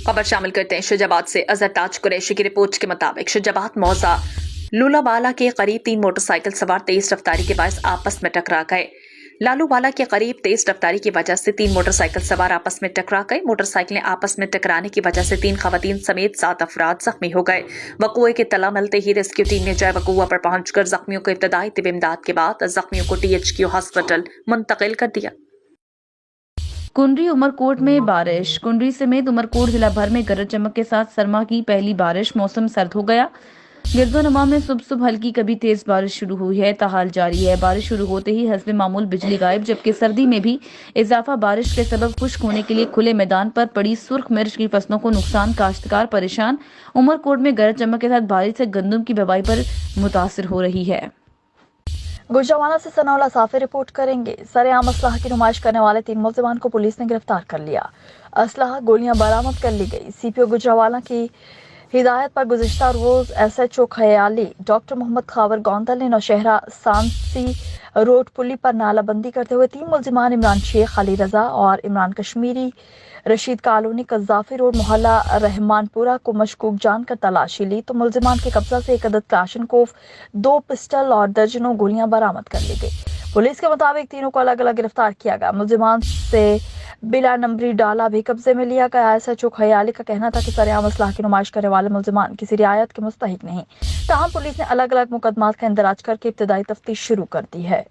खबर शामिल करते हैं शुजाबाद से। अजहर ताज कुरैशी की रिपोर्ट के मुताबिक शुजाबाद मौजा लूलावाला के करीब 3 मोटरसाइकिल सवार तेज रफ्तारी के बायस आपस में टकरा गए। लालूवाला के करीब तेज रफ्तारी की वजह से 3 मोटरसाइकिल सवार आपस में टकरा गए। मोटरसाइकिलें आपस में टकराने की वजह से 3 खवातीन समेत 7 अफराद जख्मी हो गए। वकूए की तला मिलते ही रेस्क्यू टीम ने जय वकूआ पर पहुंचकर जख्मियों को इब्तदाई तिब इमदाद के बाद जख्मियों को THQ हॉस्पिटल मुंतकिल कर दिया। कुंडरी उमरकोट में बारिश। कुंडरी समेत उमरकोट जिला भर में गरज चमक के साथ सरमा की पहली बारिश। मौसम सर्द हो गया। गिरदोनवा में सुबह हल्की कभी तेज बारिश शुरू हुई है। ताहाल जारी है। बारिश शुरू होते ही हस्बे मामूल बिजली गायब, जबकि सर्दी में भी इजाफा। बारिश के सबब खुश्क होने के लिए खुले मैदान पर पड़ी सुर्ख मिर्च की फसलों को नुकसान, काश्तकार परेशान। उमरकोट में गरज चमक के साथ बारिश से गंदम की बुवाई पर मुतासिर हो रही है। गुजरावाला से सनाउल्लाह साफी रिपोर्ट करेंगे। सरेआम असलाह की नुमाइश करने वाले 3 मुल्जिमान को पुलिस ने गिरफ्तार कर लिया। असलाह गोलियां बरामद कर ली गई। CPO गुजरावाला की हिदायत पर गुज़िश्ता रोज SHO खयाली डॉक्टर मोहम्मद खावर गौंदल ने नौशहरा सांसी रोड पुली पर नालाबंदी करते हुए 3 मुल्जिमान इमरान शेख, अली रजा और Imran Kashmiri Rashid colony Gaddafi road मोहल्ला रहमानपुरा को मशकूक जानकर तलाशी ली तो मुल्जिमान के कब्जा से 1 अदद क्लाशनकोफ, 2 पिस्टल और दर्जनों गोलियां बरामद कर ली गई। पुलिस के मुताबिक तीनों को अलग अलग गिरफ्तार किया गया। मुल्जिमान से बिला नंबरी डाला भी कब्जे में लिया गया। SHO खयाली का कहना था कि सरेआम असलाह की नुमाइश करने वाले मुल्जिमान किसी रियायत के मुस्तहिक नहीं। ताहम पुलिस ने अलग अलग मुकदमात का इंदराज करके इब्तदाई तफ्तीश शुरू कर दी है।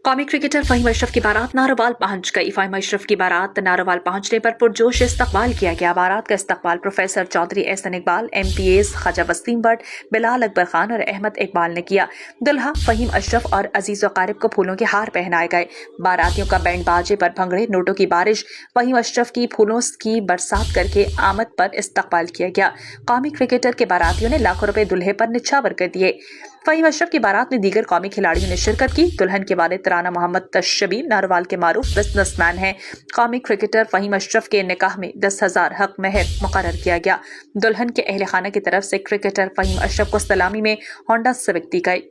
कौमी क्रिकेटर फ़हीम अशरफ की बारात नारोवाल पहुंच गई। फ़हीम अशरफ की बारात नारोवाल पहुंचने पर पुरजोश इस्तकबाल किया गया। बारात का इस्तकबाल प्रोफेसर चौधरी एहसन इकबाल, MPAs ख्वाजा वसीम भट्ट, बिलाल अकबर खान और अहमद इकबाल ने किया। दुल्हा फ़हीम अशरफ और अजीज़ वक़ारिब को फूलों के हार पहनाए गए। बारातियों का बैंड बाजे पर भंगड़े, नोटों की बारिश, फ़हीम अशरफ की फूलों की बरसात करके आमद पर इस्तकबाल किया गया। कौमी क्रिकेटर के बारातियों ने लाखों रुपए दुल्हे पर निछावर कर दिए। फ़हीम अशरफ की बारात में दीगर कौमी खिलाड़ियों ने शिरकत की। दुल्हन के वालिद तराना मोहम्मद तशबीब नारोवाल के मारूफ बिजनेसमैन हैं। कौमी क्रिकेटर फ़हीम अशरफ के निकाह में 10,000 हक महर मुकर्रर किया गया। दुल्हन के अहले खाना की तरफ से क्रिकेटर फ़हीम अशरफ को सलामी में होंडा सिविक दी गई।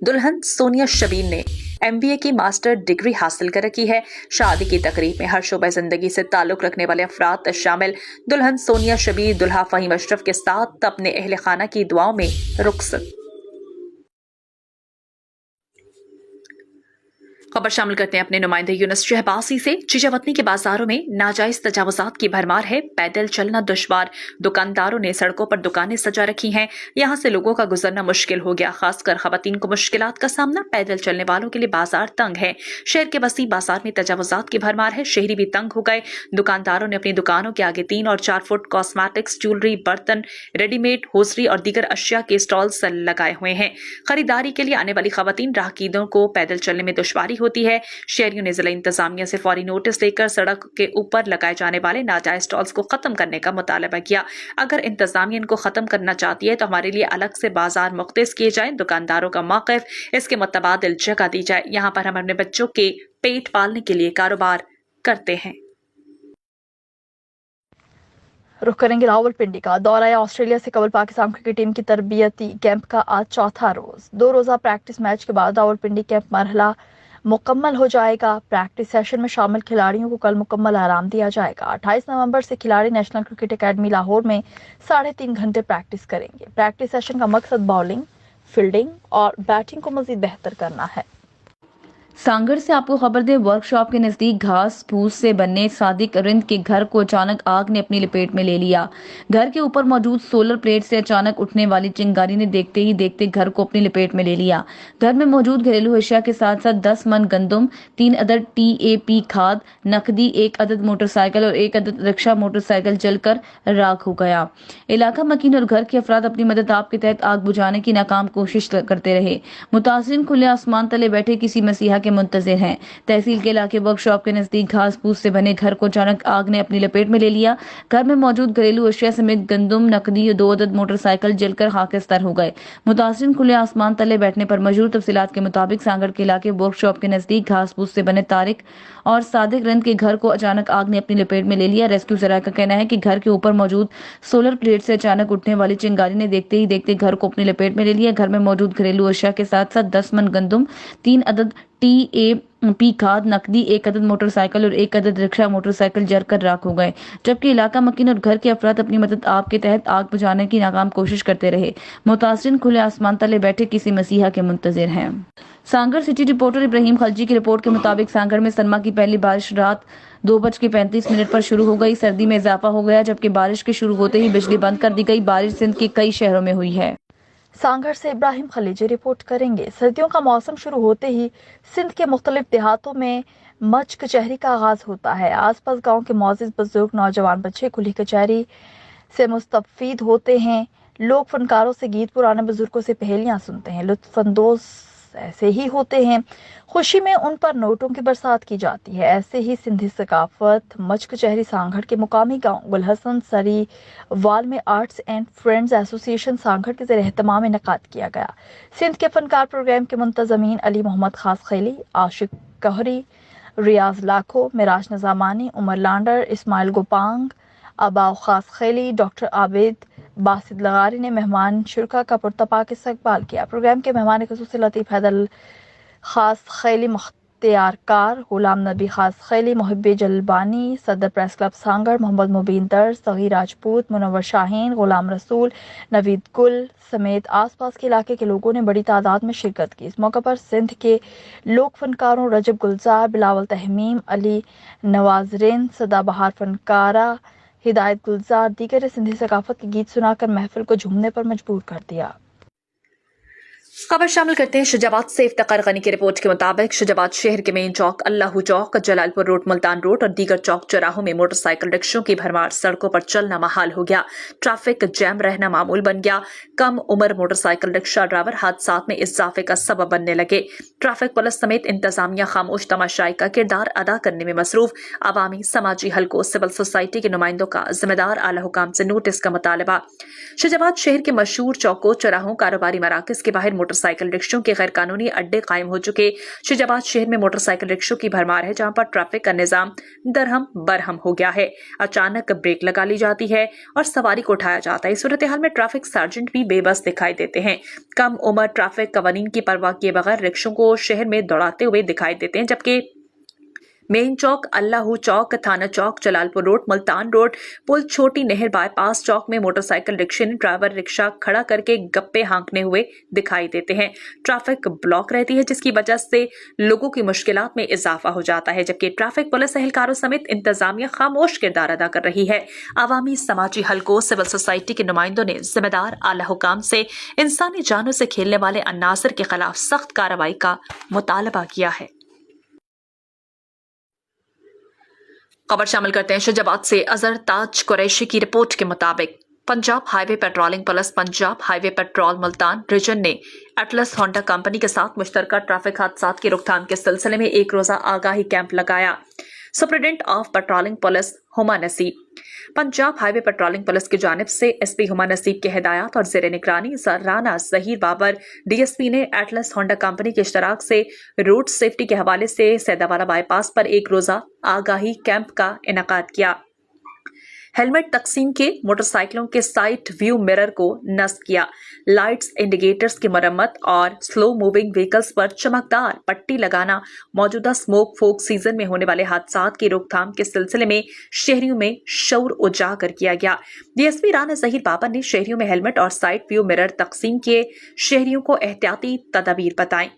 दुल्हन सोनिया शबीर ने MBA की मास्टर डिग्री हासिल कर रखी है। शादी की तकरीब में हर शोबे जिंदगी से ताल्लुक रखने वाले अफराद शामिल। दुल्हन सोनिया शबीर दुल्हा फ़हीम अशरफ के साथ अपने अहले खाना की दुआओं में रुखसत। खबर शामिल करते हैं अपने नुमाइंदे यूनुस शहबाजी से। चिजावतनी के बाजारों में नाजायज तजावुजात की भरमार है। पैदल चलना दुश्वार। दुकानदारों ने सड़कों पर दुकानें सजा रखी हैं। यहाँ से लोगों का गुजरना मुश्किल हो गया। खासकर खवातीन को मुश्किलात का सामना। पैदल चलने वालों के लिए बाजार तंग है। शहर के वसी बाजार में तजावुजात की भरमार है। शहरी भी तंग हो गए। दुकानदारों ने अपनी दुकानों के आगे 3 और 4 फुट कॉस्मेटिक्स, ज्वेलरी, बर्तन, रेडीमेड, होजरी और दीगर अशिया के स्टॉल्स लगाए हुए हैं। खरीदारी के लिए आने वाली खवातीन राहगीरों को पैदल चलने में दुश्वारी होती है। शहरियों ने जिला इंतजामिया से फौरी नोटिस लेकर सड़क के ऊपर लगाए जाने वाले नाजायज स्टॉल्स को खत्म करने का मुतालबा किया। अगर इंतजामिया इनको खत्म करना चाहती है तो हमारे लिए अलग से बाजार मुख्तस किए जाए। दुकानदारों का मौक़िफ़, इसके मुतबादिल जगह दी जाए। यहाँ पर हम अपने बच्चों के पेट पालने के लिए कारोबार करते हैं। रुख करेंगे रावलपिंडी का। दौरा ऑस्ट्रेलिया से कबल पाकिस्तान क्रिकेट टीम की तरबियती कैंप का आज चौथा रोज। 2 रोजा प्रैक्टिस मैच के बाद रावलपिंडी कैंप मरहला मुकम्मल हो जाएगा। प्रैक्टिस सेशन में शामिल खिलाड़ियों को कल मुकम्मल आराम दिया जाएगा। 28 नवंबर से खिलाड़ी नेशनल क्रिकेट एकेडमी लाहौर में 3.5 घंटे प्रैक्टिस करेंगे। प्रैक्टिस सेशन का मकसद बॉलिंग, फील्डिंग और बैटिंग को मजीद बेहतर करना है। सांगड़ से आपको खबर दें, वर्कशॉप के नजदीक घास फूस से बनने सादिक रिंद के घर को अचानक आग ने अपनी लपेट में ले लिया। घर के ऊपर मौजूद सोलर प्लेट से अचानक उठने वाली चिंगारी ने देखते ही देखते घर को अपनी लपेट में ले लिया। घर में मौजूद घरेलू अशिया के साथ साथ 10 मन गंदम, 3 अदद TAP खाद, नकदी, 1 अदद मोटरसाइकिल और 1 अदद रिक्शा मोटरसाइकिल जलकर राख हो गया। इलाका मकीन और घर के अफराद अपनी मदद आप के तहत आग बुझाने की नाकाम कोशिश करते रहे। मुतासिरीन खुले आसमान तले बैठे किसी मसीहा के मुंतजिर हैं। तहसील के इलाके वर्कशॉप के नजदीक घास फूस से बने घर को अचानक आग ने अपनी लपेट में ले लिया। घर में मौजूद घरेलू अशिया समेत गंदम, नकदी और 2 अदद मोटरसाइकिल जलकर खाकिस्तार हो गए। मुतासिरीन खुले आसमान तले बैठने पर मशहूर तफसीलात के मुताबिक सांगड़ के इलाके वर्कशॉप के नजदीक घास फूस से बने तारिक और सादिक रंद के घर को अचानक आग ने अपनी लपेट में ले लिया। रेस्क्यू जराये का कहना है कि घर के ऊपर मौजूद सोलर प्लेट से अचानक उठने वाली चिंगारी ने देखते ही देखते घर को अपनी लपेट में ले लिया। घर में मौजूद घरेलू अशिया के साथ साथ 10 मन गंदम, 3 अदद पी खाद, नकदी, 1 अदद मोटरसाइकिल और 1 अदद रिक्शा मोटरसाइकिल जल कर राख हो गए, जबकि इलाका मकीन और घर के अफराद अपनी मदद आप के तहत आग बुझाने की नाकाम कोशिश करते रहे। मुतासिरीन खुले आसमान तले बैठे किसी मसीहा के मुंतजिर हैं। सांगड़ सिटी रिपोर्टर इब्राहिम खलजी की रिपोर्ट के मुताबिक सांगड़ में सनमा की पहली बारिश रात 2:35 पर शुरू हो गई। सर्दी में इजाफा हो गया, जबकि बारिश के शुरू होते ही बिजली बंद कर दी गई। बारिश सिंध के कई शहरों में हुई है। सांगड़ से इब्राहिम खलीजी रिपोर्ट करेंगे। सर्दियों का मौसम शुरू होते ही सिंध के मुख्तलिफ देहातों में मच कचहरी का आगाज होता है। आसपास गांव के मौजिज बुजुर्ग, नौजवान बच्चे खुली कचहरी से मुस्तफीद होते हैं। लोग फनकारों से गीत, पुराने बुजुर्गों से पहेलियां सुनते हैं। लुत्फानंदोज ऐसे ही होते हैं। खुशी में उन पर नोटों की बरसात की जाती है। ऐसे ही सिंधी सकाफत मच कचहरी सांगड़ के मुकामी गांव गुलहसन सरी वाल में arts and friends association Sanghar के ज़ेर एहतमाम इनेकाद किया गया। सिंध के फनकार प्रोग्राम के मुंतज़मीन अली मोहम्मद खास खैली, आशिक कहरी, रियाज लाखो, मिराज नजामानी, उमर लांडर, इस्माइल गोपांग, अबाव खास खैली, डॉक्टर आबिद बासिद लगारी ने मेहमान शुरा का पुरतपाक इस्तकबाल किया। प्रोग्राम के मेहमान खसूसी लतीफ़ हैदर खास खैली, मुख्तियार कार, गुलाम नबी खास खैली, मुहिब्बे जलबानी, सदर प्रेस क्लब सांगड़, मोहम्मद मुबीन दर, सगीर राजपूत, मुनव्वर शाहीन, गुलाम रसूल, नवीद गुल समेत आसपास के इलाके के लोगों ने बड़ी तादाद में शिरकत की। इस मौके पर सिंध के लोक फनकारों रजब गुलजार, बिलावल तहमीम, अली नवाजरीन, सदाबहार फनकारा, हिदायत गुलजार, दीगर सिंधी सकाफत के गीत सुनाकर महफिल को झूमने पर मजबूर कर दिया। खबर शामिल करते हैं शुजाबाद से। इफ्तिकार गनी की रिपोर्ट के मुताबिक शुजाबाद शहर के मेन चौक, अल्लाहू चौक, जलालपुर रोड, मुल्तान रोड और दीगर चौक चौराहों में मोटरसाइकिल रिक्शों की भरमार। सड़कों पर चलना महाल हो गया। ट्रैफिक जैम रहना मामूल बन गया। कम उम्र मोटरसाइकिल रिक्शा ड्राइवर हादसात में इजाफे का सबब बनने लगे। ट्रैफिक पुलिस समेत इंतजामिया खामोश तमाशाई का किरदार अदा करने में मसरूफ। अवामी समाजी हलकों, सिविल सोसाइटी के नुमाइंदों का जिम्मेदार आला हुकाम से नोटिस का मुतालबा। शुजाबाद शहर के मशहूर चौकों, चौराहों, कारोबारी मराकज के बाहर मोटरसाइकिल रिक्शों के गैर कानूनी अड्डे कायम हो चुके। शुजाबाद शहर में मोटरसाइकिल रिक्शों की भरमार है, जहां पर ट्रैफिक का निजाम दरहम बरहम हो गया है। अचानक ब्रेक लगा ली जाती है और सवारी को उठाया जाता है। इस सूरत हाल में ट्रैफिक सार्जेंट भी बेबस दिखाई देते हैं। कम उम्र ट्रैफिक कवानीन की परवाह किए बगैर रिक्शों को शहर में दौड़ाते हुए दिखाई देते हैं, जबकि मेन चौक, अल्लाहू चौक, थाना चौक, जलालपुर रोड, मुल्तान रोड, पुल छोटी नहर बाईपास चौक में मोटरसाइकिल रिक्शे ने ड्राइवर रिक्शा खड़ा करके गप्पे हाँकने हुए दिखाई देते हैं। ट्रैफिक ब्लॉक रहती है, जिसकी वजह से लोगों की मुश्किलात में इजाफा हो जाता है, जबकि ट्रैफिक पुलिस एहलकारों समेत इंतजामिया खामोश किरदार अदा कर रही है। अवामी समाजी हलकों, सिविल सोसाइटी के नुमाइंदों ने जिम्मेदार आला हुकाम से इंसानी जानों से खेलने वाले अन्नासर के खिलाफ सख्त कार्रवाई का मुतालबा किया है। खबर शामिल करते हैं शुजाबाद से। अजहर ताज कुरैशी की रिपोर्ट के मुताबिक Punjab highway patrolling police, Punjab highway patrol Multan region ने एटलस होंडा कंपनी के साथ मुश्तरका ट्रैफिक हादसात की रोकथाम के सिलसिले में एक रोजा आगाही कैंप लगाया। Superintendent of patrolling police Huma नसीब, पंजाब हाईवे पेट्रोलिंग पुलिस की जानिब से एसपी हुमा नसीब के हिदायत और जेर निगरानी राना जहीर बाबर डीएसपी ने एटलस होंडा कंपनी के इश्तराक से रोड सेफ्टी के हवाले से सैदावाला बाईपास पर एक रोजा आगाही कैंप का इनेकाद किया। हेलमेट तकसीम के, मोटरसाइकिलों के साइड व्यू मिरर को नस्ब किया, लाइट्स, इंडिकेटर्स की मरम्मत और स्लो मूविंग व्हीकल्स पर चमकदार पट्टी लगाना, मौजूदा स्मोक फोक सीजन में होने वाले हादसात की रोकथाम के सिलसिले में शहरियों में शऊर उजागर किया गया। डीएसपी राना जहीर बाबर ने शहरियों में हेलमेट और साइड व्यू मिरर तकसीम किए, शहरियों को एहतियाती तदाबीर बताएं,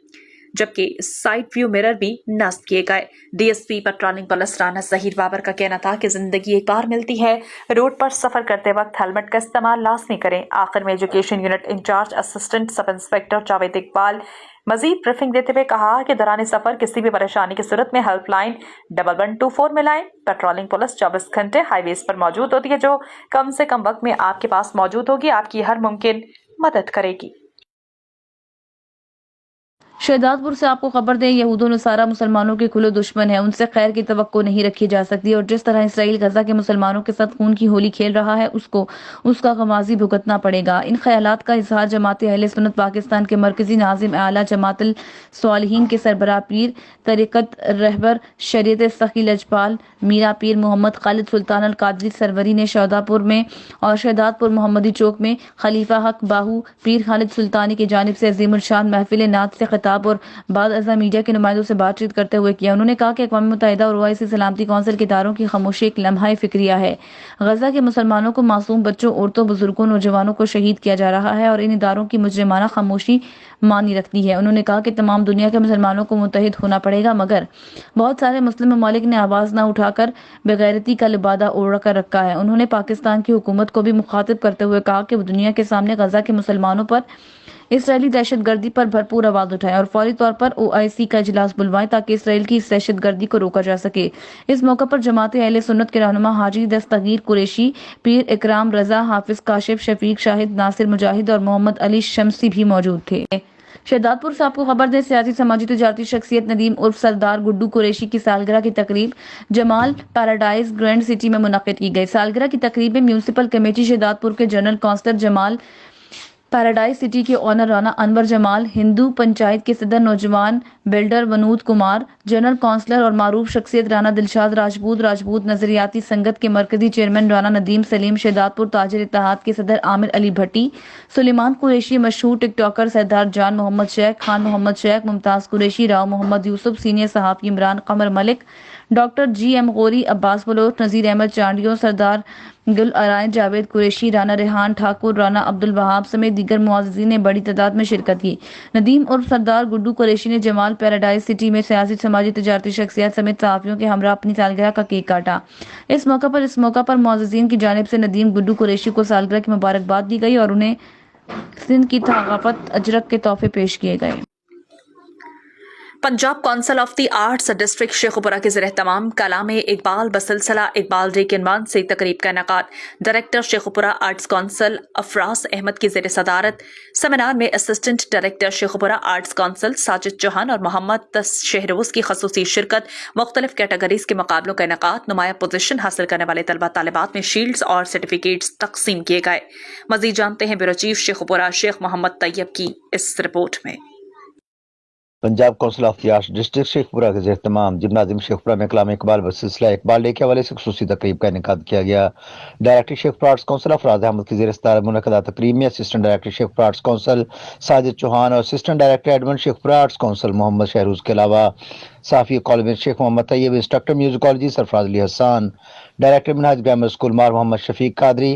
जबकि साइड व्यू मिरर भी नस्ब किए गए। DSP patrolling police Rana Zaheer Babar का कहना था कि जिंदगी एक बार मिलती है, रोड पर सफर करते वक्त हेलमेट का इस्तेमाल लाजमी करें। आखिर में education unit in charge assistant sub inspector Javed Iqbal Majeed briefing देते हुए कहा कि दौरान सफर किसी भी परेशानी की सूरत में हेल्पलाइन 1124 मिलाएं। पेट्रोलिंग पुलिस 24 घंटे हाईवेज पर मौजूद होती है, जो कम से कम वक्त में आपके पास मौजूद होगी, आपकी हर मुमकिन मदद करेगी। शहजादपुर से आपको खबर दें, यहूदो नसारा मुसलमानों के खुले दुश्मन है, उनसे खैर की तवक्को नहीं रखी जा सकती और जिस तरह इसराइल गजा के मुसलमानों के साथ खून की होली खेल रहा है, उसको उसका गमाजी भुगतना पड़ेगा। इन ख्यालात का इजहार जमात अहले सुन्नत पाकिस्तान के मरकजी नाजिम आला जमातुल स्वालिहीन के सरबराह पीर तरीकत रहबर शरीयत सखी लजपाल मीरा पीर मोहम्मद खालिद सुल्तान अल कादरी सरवरी ने शाहदापुर में और शहदादपुर मोहम्मदी चौक में खलीफा हक बाहू पीर खालिद सुल्तानी की जानिब से अजीमुल शान महफिल नात से खिताब خطاب اور بعد ازاں میڈیا کے نمائندوں سے بات چیت کرتے ہوئے کیا. انہوں نے کہا کہ اقوام متحدہ اور اوائسی سلامتی کونسل کے اداروں کی خاموشی ایک لمحہ فکریہ ہے. غزہ کے مسلمانوں کو، معصوم بچوں، عورتوں، بزرگوں، نوجوانوں کو شہید کیا جا رہا ہے اور ان اداروں کی مجرمانہ خاموشی معنی رکھتی ہے. انہوں نے کہا کہ تمام دنیا کے مسلمانوں کو متحد ہونا پڑے گا، مگر بہت سارے مسلم ممالک نے آواز نہ اٹھا کر بغیرتی کا لبادہ اوڑھ کر رکھا ہے. انہوں نے پاکستان کی حکومت کو بھی مخاطب کرتے ہوئے کہا کہ وہ دنیا کے سامنے غزہ کے مسلمانوں پر اسرائیلی دہشت گردی پر بھرپور آواز اٹھائیں اور فوری طور پر OIC کا اجلاس بلوائیں تاکہ اسرائیل کی اس دہشت گردی کو روکا جا سکے. اس موقع پر جماعت اہل سنت کے رہنما حاجی دستگیر قریشی، پیر اکرام رضا، حافظ کاشف، شفیق شاہد، ناصر مجاہد اور محمد علی شمسی بھی موجود تھے. شہداد پور سے آپ کو خبر دیں، سیاسی سماجی تجارتی شخصیت ندیم عرف سردار گڈو قریشی کی سالگرہ کی تقریب جمال پیراڈائز گرینڈ سٹی میں منعقد کی گئی. سالگرہ کی تقریب میں میونسپل کمیٹی شہداد پور کے general councillor Jamal paradise city کے آنر رانا انور جمال، ہندو پنچایت کے صدر نوجوان builder Vinod Kumar, general councillor اور معروف شخصیت رانا دلشاد راجپوت نظریاتی سنگت کے مرکزی چیئرمین رانا ندیم سلیم، شہداد پور تاجر اتحاد کے صدر عامر علی بھٹی، سلیمان قریشی، مشہور ٹک ٹاکر سردار جان محمد شیخ، خان محمد شیخ، ممتاز قریشی، راؤ محمد یوسف، سینئر صحافی عمران قمر ملک، ڈاکٹر GM غوری، عباس بلوچ، نذیر احمد چانڈیو، سردار گل ارائن، جاوید قریشی، رانا ریحان ٹھاکر، رانا عبد الوہاب سمیت دیگر معززین نے بڑی تعداد میں شرکت کی. ندیم عرف سردار گڈو قریشی نے جمال پیراڈائز سٹی میں سیاسی سماجی تجارتی شخصیات سمیت صحافیوں کے ہمراہ اپنی سالگرہ کا کیک کاٹا. اس موقع پر معززین کی جانب سے ندیم گڈو قریشی کو سالگرہ کی مبارکباد دی گئی اور انہیں سندھ کی ثقافت اجرک کے تحفے پیش کیے گئے. Punjab council of the arts district Sheikhupura کے زیر اہتمام کلام اقبال بسلسلہ اقبال ڈے کے عنوان سے تقریب کا انعقاد. Director Sheikhupura arts council Afraz Ahmad کی زیر صدارت سیمینار میں assistant director Sheikhupura arts council Sajid Chauhan اور محمد شہروز کی خصوصی شرکت. مختلف کیٹیگریز کے مقابلوں کا انعقاد. نمایاں پوزیشن حاصل کرنے والے طلبہ طالبات میں شیلڈز اور سرٹیفکیٹس تقسیم کیے گئے. مزید جانتے ہیں بیورو چیف شیخوپورہ شیخ محمد طیب کی اس رپورٹ میں. Punjab council of the arts district Sheikhupura کے زیر اہتمام جمنازیم شیخوپورہ میں کلام اقبال بسلسلہ اقبال ڈے کے حوالے سے خصوصی تقریب کا انعقاد کیا گیا. Director Sheikhupura arts council Afraz Ahmad کی زیر صدارت منعقدہ تقریب میں assistant director Sheikhupura arts council Sajid Chauhan اور assistant director admin Sheikhupura arts council Muhammad Shahroz کے علاوہ صحافی columnist Sheikh Muhammad Tayyab, instructor musicology Sarfraz Ali Hassan, director Minhaj grammar school مار محمد شفیق قادری،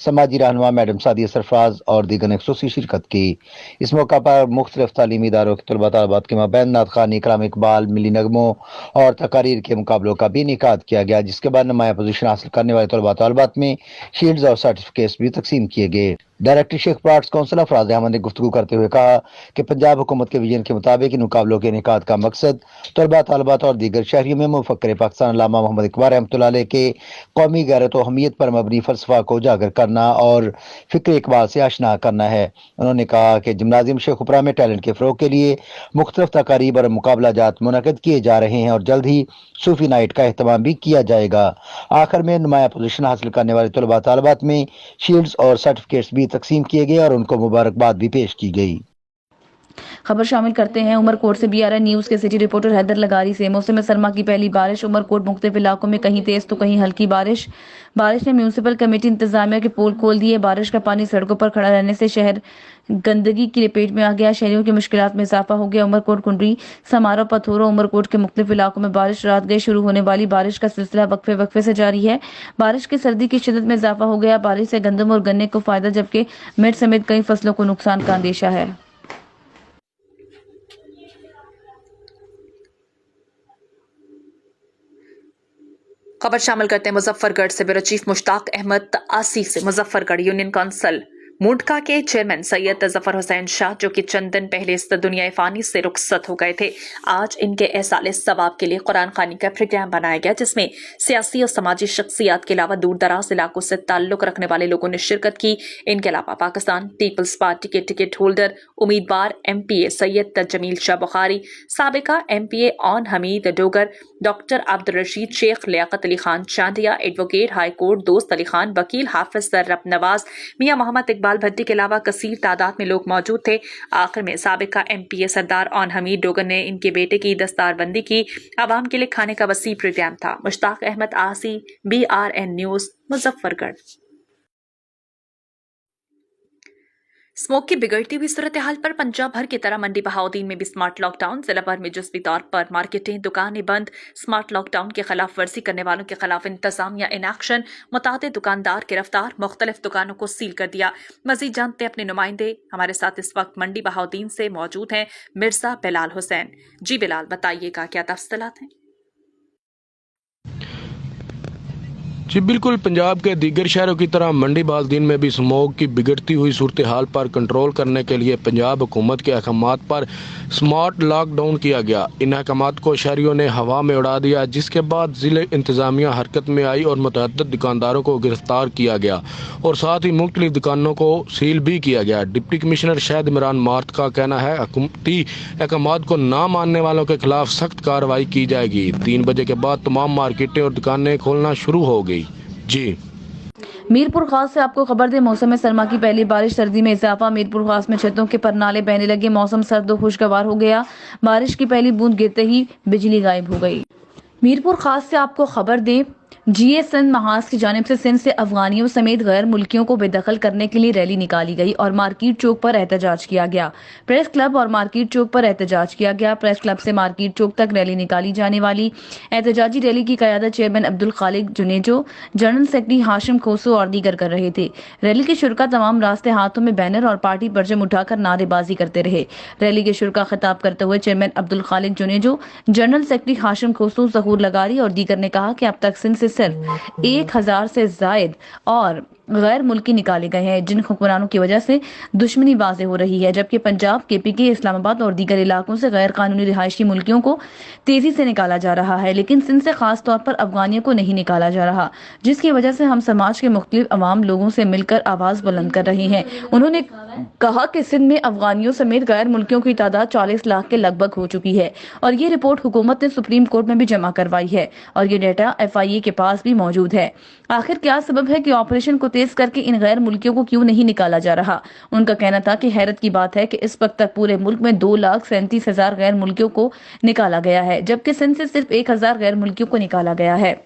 سماجی رہنما میڈم سعدیہ سرفراز اور دیگر نے خصوصی شرکت کی. اس موقع پر مختلف تعلیمی اداروں کے طلباء طالبات کے مابین نعت خوانی، کلام اقبال، ملی نغموں اور تقاریر کے مقابلوں کا بھی انعقاد کیا گیا، جس کے بعد نمایاں پوزیشن حاصل کرنے والے طلباء طالبات میں شیلڈز اور سرٹیفکیٹس بھی تقسیم کیے گئے. Director Sheikhupura arts council Afraz Ahmad نے گفتگو کرتے ہوئے کہا کہ پنجاب حکومت کے ویژن کے مطابق ان مقابلوں کے انعقاد کا مقصد طلباء طالبات اور دیگر شہریوں میں مفکر پاکستان علامہ محمد اقبال رحمۃ اللہ علیہ کے قومی غیرت و اہمیت پر مبنی فلسفہ کو اجاگر کرنا اور فکر اقبال سے آشنا کرنا ہے. انہوں نے کہا کہ جمنازیم شیخوپورہ میں ٹیلنٹ کے فروغ کے لیے مختلف تقاریب اور مقابلہ جات منعقد کیے جا رہے ہیں اور جلد ہی صوفی نائٹ کا اہتمام بھی کیا جائے گا. آخر میں نمایاں پوزیشن حاصل کرنے والے طلباء طالبات میں شیلڈز اور سرٹیفکیٹس بھی تقسیم کیے گئے اور ان کو مبارکباد بھی پیش کی گئی. خبر شامل کرتے ہیں عمر کوٹ سے. BRN نیوز کے سٹی رپورٹر حیدر لغاری سے. موسم سرما کی پہلی بارش. عمر کوٹ مختلف علاقوں میں کہیں تیز تو کہیں ہلکی بارش نے میونسپل کمیٹی انتظامیہ کے پول کھول دیے. بارش کا پانی سڑکوں پر کھڑا رہنے سے شہر گندگی کی لپیٹ میں آ گیا. شہریوں کی مشکلات میں اضافہ ہو گیا. عمر کوٹ کنڈری سمارا پتھورو عمر کوٹ کے مختلف علاقوں میں بارش. رات گئے شروع ہونے والی بارش کا سلسلہ وقفے سے جاری ہے. بارش کی سردی کی شدت میں اضافہ ہو گیا. بارش سے گندم اور گنے کو فائدہ جبکہ مرچ سمیت کئی فصلوں کو نقصان کا اندیشہ ہے. خبر شامل کرتے ہیں مظفر گڑھ سے. بیورو چیف مشتاق احمد آصف سے. مظفر گڑھ یونین کونسل مونڈکا کے چیئرمین سید ظفر حسین شاہ جو کہ چند دن پہلے اس دنیا فانی سے رخصت ہو گئے تھے، آج ان کے احسال ثواب کے لیے قرآن خوانی کا پروگرام بنایا گیا، جس میں سیاسی اور سماجی شخصیات کے علاوہ دور دراز علاقوں سے تعلق رکھنے والے لوگوں نے شرکت کی. ان کے علاوہ پاکستان پیپلز پارٹی کے ٹکٹ ہولڈر امیدوار MPA سید جمیل شاہ بخاری، سابقہ MPA اون حمید ڈوگر، ڈاکٹر عبدالرشید شیخ، Liaquat Ali Khan Chandia, advocate high court دوست علی خان، وکیل حافظ رب نواز، میاں محمد اقبال بھٹی کے علاوہ کثیر تعداد میں لوگ موجود تھے. آخر میں سابقہ MPA سردار اون حمید ڈوگر نے ان کے بیٹے کی دستار بندی کی. عوام کے لیے کھانے کا وسیع پروگرام تھا. مشتاق احمد آسی، BRN نیوز، مظفر گڑھ. स्मोक की बिगड़ती हुई सूरत हाल पर पंजाब भर की तरह मंडी बहाउद्दीन में भी स्मार्ट लॉकडाउन। जिला भर में जुज़वी तौर पर मार्केटें, दुकानें बंद। स्मार्ट लॉकडाउन की खिलाफ वर्जी करने वालों के खिलाफ इंतजामिया इन एक्शन। मुतादिद दुकानदार गिरफ्तार, मुख्तलिफ दुकानों को सील कर दिया। मजीद जानते अपने नुमाइंदे। हमारे साथ इस वक्त मंडी बहाउद्दीन से मौजूद हैं मिर्जा बिलाल हुसैन। जी बिलाल, बताइएगा क्या तफसीलात हैं? जी बिल्कुल, पंजाब के दीगर शहरों की तरह मंडी बहाउद्दीन में भी स्मोक की बिगड़ती हुई सूरत हाल पर कंट्रोल करने के लिए पंजाब हुकूमत के अहकामात पर स्मार्ट लॉकडाउन किया गया। इन अहकामात को शहरियों ने हवा में उड़ा दिया, जिसके बाद ज़िले इंतज़ामिया हरकत में आई और मुतअद्दिद दुकानदारों को गिरफ्तार किया गया और साथ ही मुख्तलिफ दुकानों को सील भी किया गया। डिप्टी कमिश्नर शहद इमरान मार्त का कहना है हुकूमती अहकामात को ना मानने वालों के खिलाफ सख्त कार्रवाई की जाएगी। 3 बजे के बाद तमाम मार्केटें और दुकानें खोलना शुरू हो गई। जी मीरपुर खास से आपको खबर दे, मौसम सरमा की पहली बारिश, सर्दी में इजाफा। मीरपुर खास में छतों के परनाले बहने लगे, मौसम सर्द और खुशगवार हो गया। बारिश की पहली बूंद गिरते ही बिजली गायब हो गई। मीरपुर खास से आपको खबर दें, GSN महाज की जानिब से सिंध से अफगानियों समेत गैर मुल्कियों को बेदखल करने के लिए रैली निकाली गई और मार्केट चौक पर एहतजाज किया गया। प्रेस क्लब और मार्केट चौक पर एहतजाज किया गया। प्रेस क्लब से मार्केट चौक तक रैली निकाली जाने वाली एहतजाजी रैली की क़यादत chairman Abdul Khaliq Junejo, general secretary Hashim Khoso और दीगर कर रहे थे। रैली के शुरका तमाम रास्ते हाथों में बैनर और पार्टी परचम उठाकर नारेबाजी करते रहे। रैली के शुरका खिताब करते हुए chairman Abdul Khaliq Junejo, general secretary Hashim Khoso, Zahoor लगारी और दीगर ने कहा कि अब तक सिंध से सिर्फ 1000 से जायद और गैर मुल्की निकाले गए हैं, जिन हुक्मरानों की वजह से दुश्मनी वाज़े हो रही है, जबकि पंजाब, KPK, इस्लामाबाद और दीगर इलाकों से गैर कानूनी रिहायशी मुल्कियों को तेजी से निकाला जा रहा है, लेकिन सिंध से खास तौर पर अफगानियों को नहीं निकाला जा रहा, जिसकी वजह से हम समाज के मुख्तलिफ अवाम लोगों से मिलकर आवाज बुलंद कर रहे हैं। उन्होंने कहा कि सिंध में अफगानियों समेत गैर मुल्कियों की तादाद 40 लाख के लगभग हो चुकी है और ये रिपोर्ट हुकूमत ने सुप्रीम कोर्ट में भी जमा करवाई है और ये डेटा FIA के पास भी मौजूद है। आखिर क्या सबब है कि ऑपरेशन को तेज करके इन गैर मुल्कियों को क्यों नहीं निकाला जा रहा? उनका कहना था कि हैरत की बात है कि इस वक्त तक पूरे मुल्क में 2,37,000 गैर मुल्कियों को निकाला गया है, जबकि सिंध से सिर्फ 1,000 गैर मुल्कियों को निकाला गया है।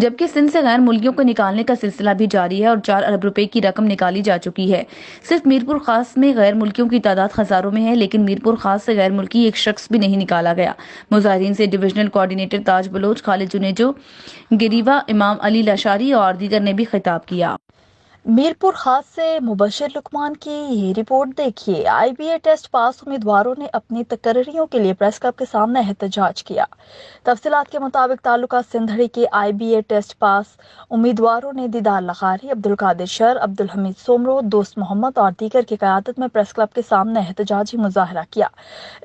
जबकि सिंध से गैर मुल्कियों को निकालने का सिलसिला भी जारी है और 4 अरब रुपए की रकम निकाली जा चुकी है। सिर्फ मीरपुर खास में गैर मुल्कियों की तादाद हजारों में है, लेकिन मीरपुर खास से गैर मुल्की एक शख्स भी नहीं निकाला गया। मुजाहिरीन से डिविजनल कोऑर्डिनेटर ताज बलोच, खालिद जुनेजो, गिरीवा, इमाम अली लशारी और दीगर ने भी खिताब किया। मीरपुर खास से मुबशिर लुकमान की ये रिपोर्ट देखिए। IBA टेस्ट पास उम्मीदवारों ने अपनी तकर्रियों के लिए प्रेस क्लब के सामने एहतजाज किया। तफसीलात के मुताबिक तालुका सिंधड़ी के IBA टेस्ट पास उम्मीदवारों ने दीदार लखारी, अब्दुल कादिर शर, अब्दुल हमीद सोमरो, दोस्त मोहम्मद और दीगर की क़यादत में प्रेस क्लब के सामने एहतजाजी मुजाहरा किया।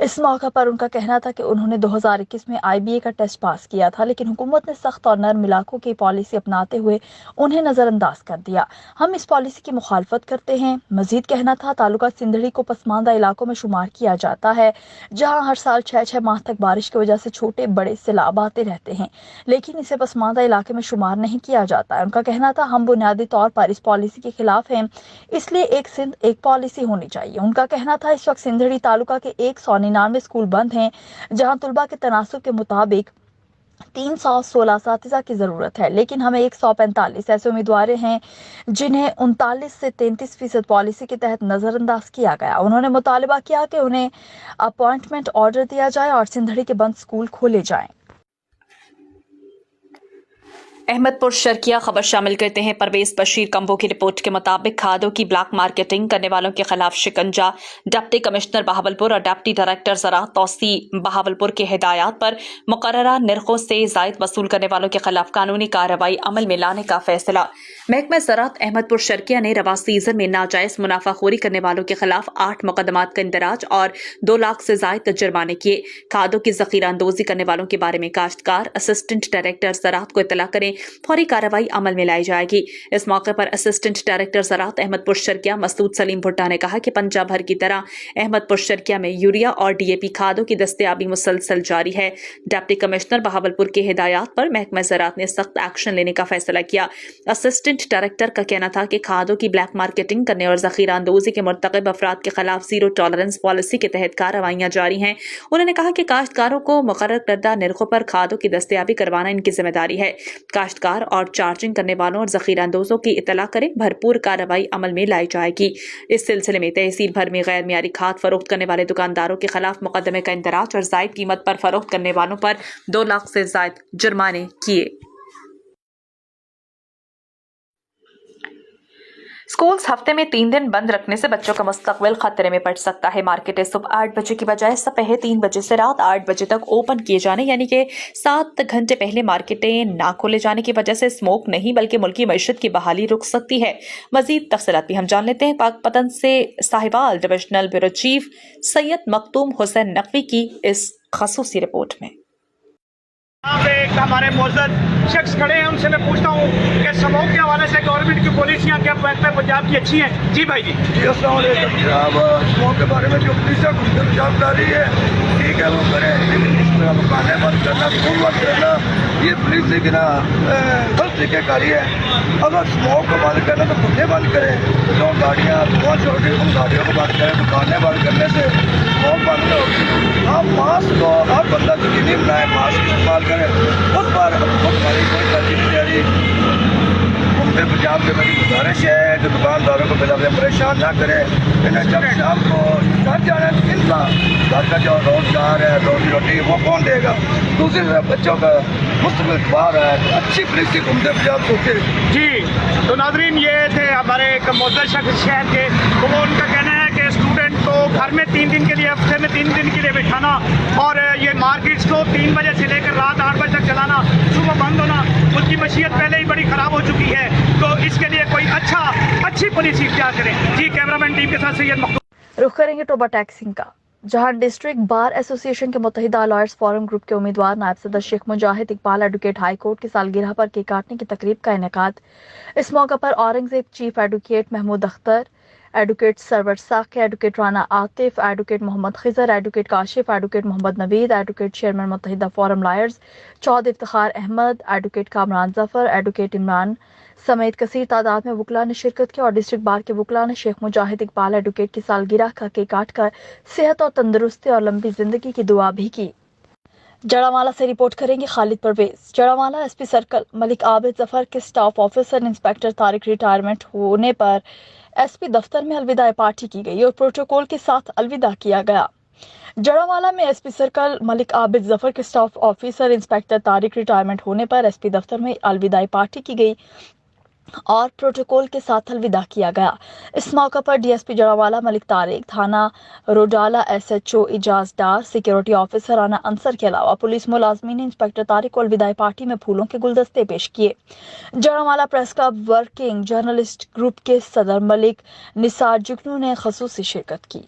इस मौके पर उनका कहना था कि उन्होंने 2021 में IBA का टेस्ट पास किया था, लेकिन हुकूमत ने सख्त और नरम इलाकों की पॉलिसी अपनाते हुए उन्हें नजरअंदाज कर दिया। हम इस पॉलिसी की मुखालफत करते हैं। मजीद कहना था, तालुका सिंधड़ी को पसमानदा इलाकों में शुमार किया जाता है, जहां हर साल 6 माह तक बारिश की वजह से छोटे बड़े सैलाब आते रहते हैं, लेकिन इसे पसमानदा इलाके में शुमार नहीं किया जाता है। उनका कहना था, हम बुनियादी तौर पर इस पॉलिसी के खिलाफ हैं, इसलिए एक सिंध एक पॉलिसी होनी चाहिए। उनका कहना था, इस वक्त सिंधड़ी तालुका के 199 स्कूल बंद हैं, जहाँ तलबा के तनासुब के मुताबिक 316 असातिज़ा की ज़रूरत है, लेकिन हमें 145 ऐसे उम्मीदवार हैं जिन्हें 39 से 33% पॉलिसी के तहत नज़रअंदाज किया गया। उन्होंने मुतालबा किया कि उन्हें अपॉइंटमेंट ऑर्डर दिया जाए और सिंधड़ी के बंद स्कूल खोले जाएं। अहमदपुर शर्किया खबर शामिल करते हैं। परवेज बशीर कंबो की रिपोर्ट के मुताबिक खादों की ब्लैक मार्केटिंग करने वालों के खिलाफ शिकंजा। डिप्टी कमिश्नर बहावलपुर और डिप्टी डायरेक्टर ज़राअत तौसी बहावलपुर की हिदायत पर मुकर्ररा निर्खों से जायद वसूल करने वालों के खिलाफ कानूनी कार्रवाई अमल में लाने का फैसला। महकमा ज़राअत अहमदपुर शर्किया ने रवा सीजन में नाजायज मुनाफाखोरी करने वालों के खिलाफ 8 मुकदमात का इंदराज और 2 लाख से जायद जुर्माने किए। खादों की ज़ख़ीरा अंदोज़ी करने वालों के बारे में काश्तकार असिस्टेंट डायरेक्टर ज़राअत को इत्तला करें, फौरी कार्रवाई अमल में लाई जाएगी। इस मौके पर असिस्टेंट डायरेक्टर ज़राअत अहमदपुर शर्किया मसूद सलीम भुट्टा ने कहा कि पंजाब भर की तरह अहमदपुर शर्किया में यूरिया और DAP खादों की दस्तयाबी मुसलसल जारी है। डिप्टी कमिश्नर बहावलपुर की हिदायत पर महकमा ज़राअत ने सख्त एक्शन लेने का फैसला किया। असिस्टेंट डायरेक्टर का कहना था कि खादों की ब्लैक मार्केटिंग करने और ज़ख़ीरा अंदोज़ी के मुर्तकिब अफराद के खिलाफ जीरो टॉलरेंस पॉलिसी के तहत कार्रवाइयाँ जारी हैं। उन्होंने कहा कि काश्तकारों को मुकर्रर करदा निर्खों पर खादों की दस्तयाबी करवाना इनकी जिम्मेदारी है। काश्तकार और चार्जिंग करने वालों और जखीरा अंदोजों की इतला करें। भरपूर कार्रवाई अमल में लाई जाएगी। इस सिलसिले में तहसील भर में गैर मियारी खाद फरोख्त करने वाले दुकानदारों के खिलाफ मुकदमे का इंदराज और जायद कीमत पर फरोख्त करने वालों पर 2 लाख से जायद जुर्माने किए। स्कूल्स हफ्ते में 3 दिन बंद रखने से बच्चों का मुस्तकबिल खतरे में पड़ सकता है। मार्केटें सुबह 8 बजे की बजाय सुबह 3 बजे से रात 8 बजे तक ओपन किए जाने यानी कि 7 घंटे पहले मार्केटें ना खोले जाने की वजह से स्मोक नहीं बल्कि मुल्की मईशत की बहाली रुक सकती है। मजीद तफसीलात भी हम जान लेते हैं पाकपतन से Sahiwal divisional bureau chief Syed Makhdoom Hussain Naqvi की इस खसूसी रिपोर्ट में। यहाँ पे एक हमारे मोअज़्ज़ज़ शख्स खड़े हैं, उनसे मैं पूछता हूँ कि स्मोक के हवाले से गवर्नमेंट की पॉलिसियाँ क्या पंजाब की अच्छी हैं? जी भाई जी। अस्सलाम वालेकुम जनाब, स्मोक के बारे में जो पुलिस पंजाब कर रही है ठीक है वो करें, लेकिन इस तरह दुकानें बंद करना, स्कूल बंद करना ये पुलिस से गिना गलत तरीक़ेकारी है। अगर स्मोक को बंद करना तो धुएँ बंद करें, जो गाड़ियाँ धुआं छोड़ रही उन गाड़ियों को बंद करें। दुकानें बंद करने से स्मोक बंद नहीं होगी। आप मास्क को हर बंदा यकीनी बनाए, मास्क इस्तेमाल करें, उस पर हमारी कोई गलती नहीं जा रही। घूमते पंजाब के मेरी गुजारिश है कि दुकानदारों को बिना परेशान ना करें। इन्हें जब शाम को घर जाना है तो इनका घर का जो रोजगार है, रोजी रोटी वो कौन देगा? दूसरी तरफ बच्चों का मुस्तकबिल बाहर है, तो अच्छी पुलिस की घूमते पंजाब सोचे। जी तो नाज़रीन, ये थे हमारे एक मोअज़्ज़ज़ शख्स शहर के, तो वो उनका कहना है कि स्टूडेंट को घर में 3 दिन के लिए, हफ्ते में 3 दिन के लिए बिठाना और ये मार्केट्स को 3 बजे से लेकर रात 8 बजे तक चलाना, सुबह बंद होना, उसकी मशीयत पहले ही बड़ी ख़राब हो चुकी है। तो इसके लिए कोई अच्छी पॉलिसी इख्तियार करें। जी कैमरामैन टीम के साथ सैयद मखदूम। रुख करेंगे टोबा टैक्सिंग का, जहां डिस्ट्रिक्ट बार एसोसिएशन के मुत्तहिदा लॉयर्स फोरम ग्रुप के उम्मीदवार नायब सदर शेख मुजाहिद इकबाल एडवोकेट हाई कोर्ट की सालगिरह पर केक काटने की तकरीब का इनेकाद। इस मौके पर Aurangzeb chief advocate Mahmood Akhtar, advocate Sarwar साक़, advocate Rana Atif, advocate Mohammad Khizar, advocate Kashif, advocate Mohammad Naveed, advocate chairman Muttahida forum lawyers चौध इफ्तिखार अहमद, एडवोकेट कामरान जफर, एडवोकेट इमरान समेत कसीर तादाद में वकला ने शिरकत की और डिस्ट्रिक्ट बार के वकला ने शेख मुजाहिद इकबाल एडवोकेट की सालगिरह का केक काट कर सेहत और तंदुरुस्ती और लंबी जिंदगी की दुआ भी की। जड़ावाला से रिपोर्ट करेंगे खालिद परवेज। जड़ावाला एसपी सर्कल मलिक आबिद जफर के staff officer inspector Tariq retirement होने पर एसपी दफ्तर में अलविदा पार्टी की गई और प्रोटोकॉल के साथ अलविदा किया गया। जड़ावाला में एसपी सर्कल मलिक आबिद जफर के staff officer inspector Tariq retirement होने पर एसपी दफ्तर में अलविदा पार्टी की गई और प्रोटोकॉल के साथ अलविदा किया गया। इस मौके पर डीएसपी जड़ावाला मलिक तारिक, थाना रोडाला एसएचओ इजाज डार, सिक्योरिटी ऑफिसर राना अंसर के अलावा पुलिस मुलाजमीन ने इंस्पेक्टर तारिक को अलविदा पार्टी में फूलों के गुलदस्ते पेश किए। Jaranwala press club working journalist group के सदर मलिक निसार जुगनू ने खसूसी शिरकत की।